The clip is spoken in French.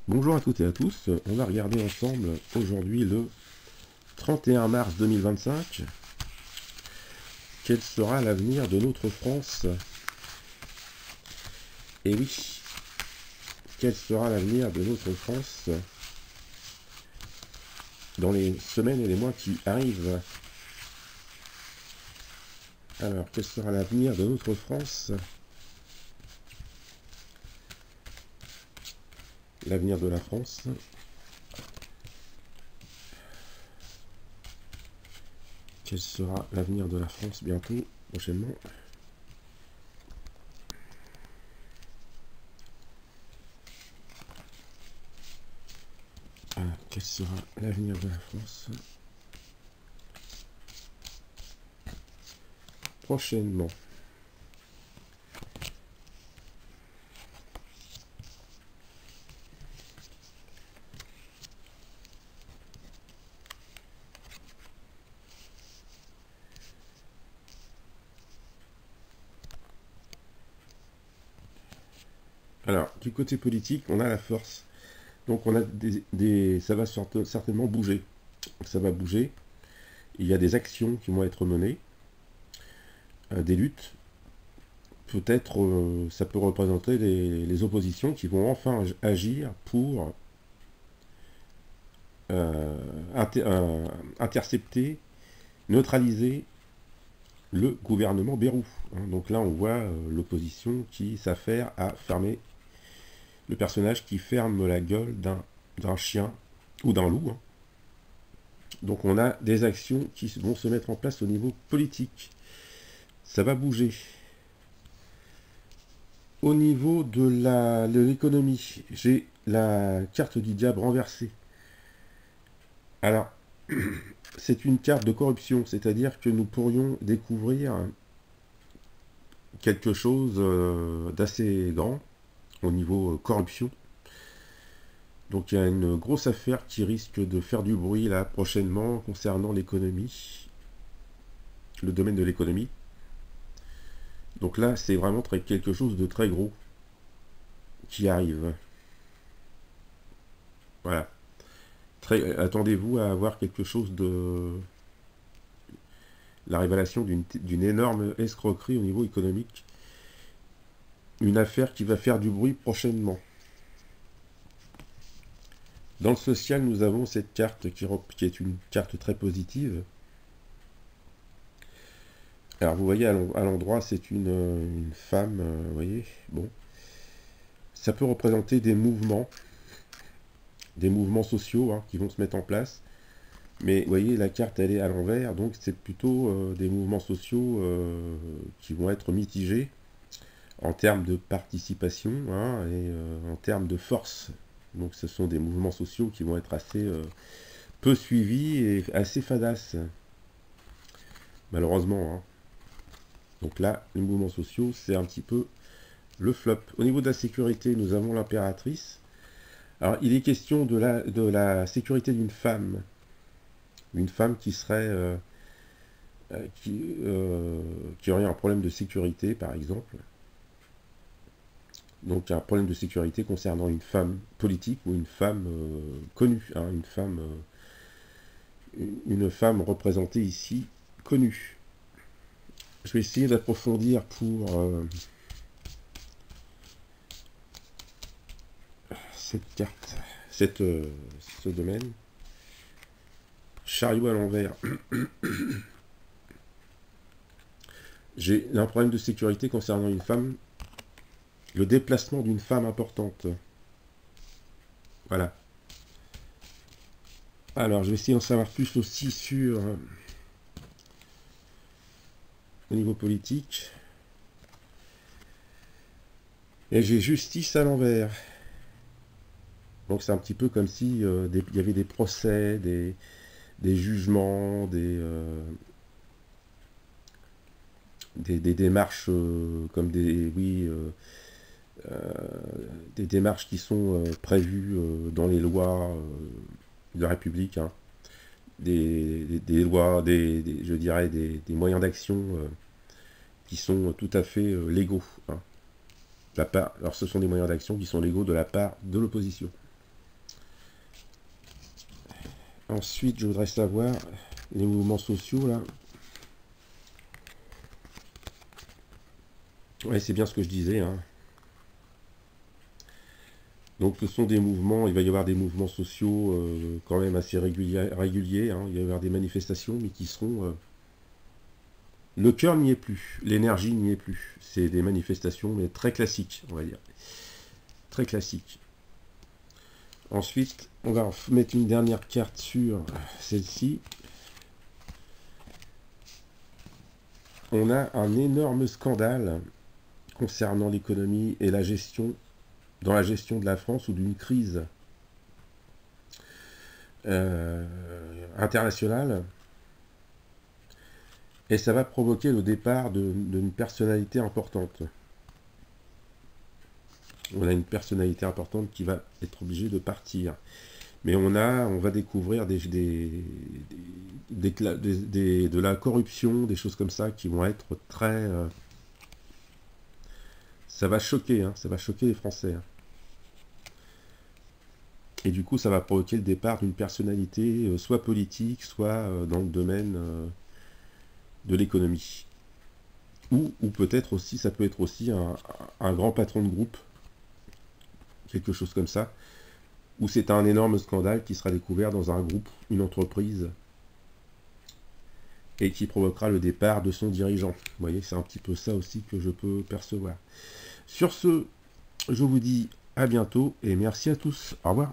Bonjour à toutes et à tous, on va regarder ensemble aujourd'hui le 31 mars 2025. Quel sera l'avenir de notre France? Et oui, quel sera l'avenir de notre France dans les semaines et les mois qui arrivent? Alors, quel sera l'avenir de notre France? L'avenir de la France. Quel sera l'avenir de la France bientôt, prochainement? Alors, quel sera l'avenir de la France prochainement? Alors, du côté politique, on a la force. Donc on a ça va certainement bouger. Ça va bouger. Il y a des actions qui vont être menées, des luttes. Peut-être ça peut représenter les oppositions qui vont enfin agir pour euh, intercepter, neutraliser le gouvernement Bayrou. Donc là on voit l'opposition qui s'affaire à fermer, le personnage qui ferme la gueule d'un chien ou d'un loup. Donc on a des actions qui vont se mettre en place au niveau politique. Ça va bouger. Au niveau de l'économie, j'ai la carte du diable renversée. Alors, c'est une carte de corruption, c'est-à-dire que nous pourrions découvrir quelque chose d'assez grand au niveau corruption. Donc il y a une grosse affaire qui risque de faire du bruit là prochainement concernant l'économie, le domaine de l'économie. Donc là, c'est vraiment quelque chose de très gros qui arrive. Voilà. Attendez-vous à avoir quelque chose de... La révélation d'une énorme escroquerie au niveau économique. Une affaire qui va faire du bruit prochainement. Dans le social, nous avons cette carte qui est une carte très positive. Alors vous voyez à l'endroit, c'est une femme, vous voyez, bon. Ça peut représenter des mouvements sociaux qui vont se mettre en place. Mais vous voyez, la carte elle est à l'envers, donc c'est plutôt des mouvements sociaux qui vont être mitigés en termes de participation et en termes de force. Donc ce sont des mouvements sociaux qui vont être assez peu suivis et assez fadasses, malheureusement. Donc là, les mouvements sociaux, c'est un petit peu le flop. Au niveau de la sécurité, nous avons l'impératrice. Alors il est question de la sécurité d'une femme. Une femme qui serait qui aurait un problème de sécurité, par exemple. Donc un problème de sécurité concernant une femme politique ou une femme connue, une femme représentée ici connue. Je vais essayer d'approfondir pour cette carte, ce domaine. Chariot à l'envers. J'ai un problème de sécurité concernant une femme. Le déplacement d'une femme importante. Voilà. Alors, je vais essayer d'en savoir plus aussi sur au niveau politique. Et j'ai justice à l'envers. Donc c'est un petit peu comme si il y avait des procès, des jugements, des démarches comme des démarches qui sont prévues dans les lois de la République, des lois, je dirais des moyens d'action qui sont tout à fait légaux. Alors ce sont des moyens d'action qui sont légaux de la part de l'opposition. Ensuite, je voudrais savoir les mouvements sociaux, là. Ouais, c'est bien ce que je disais, hein. Donc ce sont des mouvements, il va y avoir des mouvements sociaux quand même assez réguliers, hein. Il va y avoir des manifestations, mais qui seront... le cœur n'y est plus, l'énergie n'y est plus. C'est des manifestations, mais très classiques, on va dire. Très classiques. Ensuite, on va mettre une dernière carte sur celle-ci. On a un énorme scandale concernant l'économie et la gestion, dans la gestion de la France ou d'une crise internationale. Et ça va provoquer le départ d'une personnalité importante. On a une personnalité importante qui va être obligée de partir. Mais on va découvrir de la corruption, des choses comme ça qui vont être très... ça va choquer, hein, ça va choquer les Français. Hein. Et du coup, ça va provoquer le départ d'une personnalité, soit politique, soit dans le domaine de l'économie. Ou peut-être aussi, ça peut être aussi un grand patron de groupe, quelque chose comme ça, où c'est un énorme scandale qui sera découvert dans un groupe, une entreprise, et qui provoquera le départ de son dirigeant. Vous voyez, c'est un petit peu ça aussi que je peux percevoir. Sur ce, je vous dis à bientôt et merci à tous. Au revoir.